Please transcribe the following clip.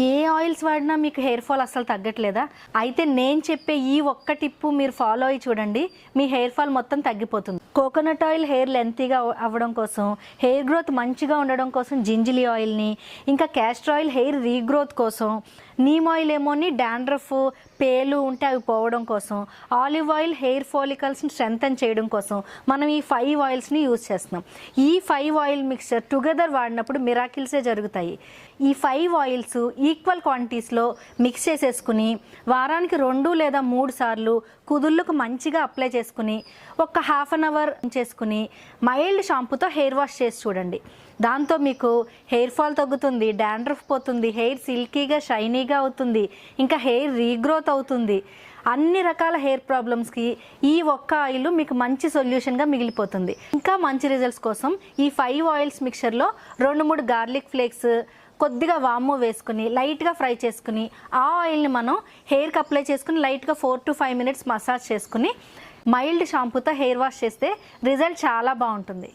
ఏ oils వాడినా మీకు hair fall అస్సలు తగ్గట్లేదా? అయితే నేను చెప్పే ఈ ఒక్క టిప్పు మీరు ఫాలో అయ్యి చూడండి, మీ హెయిర్ ఫాల్ మొత్తం తగ్గిపోతుంది. కోకోనట్ ఆయిల్ హెయిర్ లెంతీగా అవ్వడం కోసం, హెయిర్ గ్రోత్ మంచిగా ఉండడం కోసం జింజిలీ ఆయిల్ని, ఇంకా క్యాస్టర్ ఆయిల్ హెయిర్ రీగ్రోత్ కోసం, నీమ్ ఆయిల్ ఏమోని డాండ్రఫ్ పేలు ఉంటే అవి పోవడం కోసం, ఆలివ్ ఆయిల్ హెయిర్ ఫాలికల్స్ని స్ట్రెంథన్ చేయడం కోసం మనం ఈ 5 ఆయిల్స్ని యూజ్ చేస్తున్నాం. ఈ 5 ఆయిల్ మిక్చర్ టుగెదర్ వాడినప్పుడు మిరాకిల్సే జరుగుతాయి. ఈ 5 ఆయిల్స్ ఈక్వల్ క్వాంటిటీస్లో మిక్స్ చేసేసుకుని వారానికి 2 లేదా 3 సార్లు కుదుళ్ళకు మంచిగా అప్లై చేసుకుని ఒక హాఫ్ అన్ అవర్ చేసుకుని మైల్డ్ షాంపూతో హెయిర్ వాష్ చేసి చూడండి. దాంతో మీకు హెయిర్ ఫాల్ తగ్గుతుంది, డాండ్రఫ్ పోతుంది, హెయిర్ సిల్కీగా షైనీగా అవుతుంది, ఇంకా హెయిర్ రీగ్రోత్ అవుతుంది. అన్ని రకాల హెయిర్ ప్రాబ్లమ్స్కి ఈ ఒక్క ఆయిల్ మీకు మంచి సొల్యూషన్గా మిగిలిపోతుంది. ఇంకా మంచి రిజల్ట్స్ కోసం ఈ 5 ఆయిల్స్ మిక్చర్లో 2-3 గార్లిక్ ఫ్లేక్స్, కొద్దిగా వాము వేసుకుని లైట్గా ఫ్రై చేసుకుని ఆ ఆయిల్ని మనం హెయిర్కి అప్లై చేసుకుని లైట్గా 4 to 5 minutes మసాజ్ చేసుకుని మైల్డ్ షాంపూతో హెయిర్ వాష్ చేస్తే రిజల్ట్ చాలా బాగుంటుంది.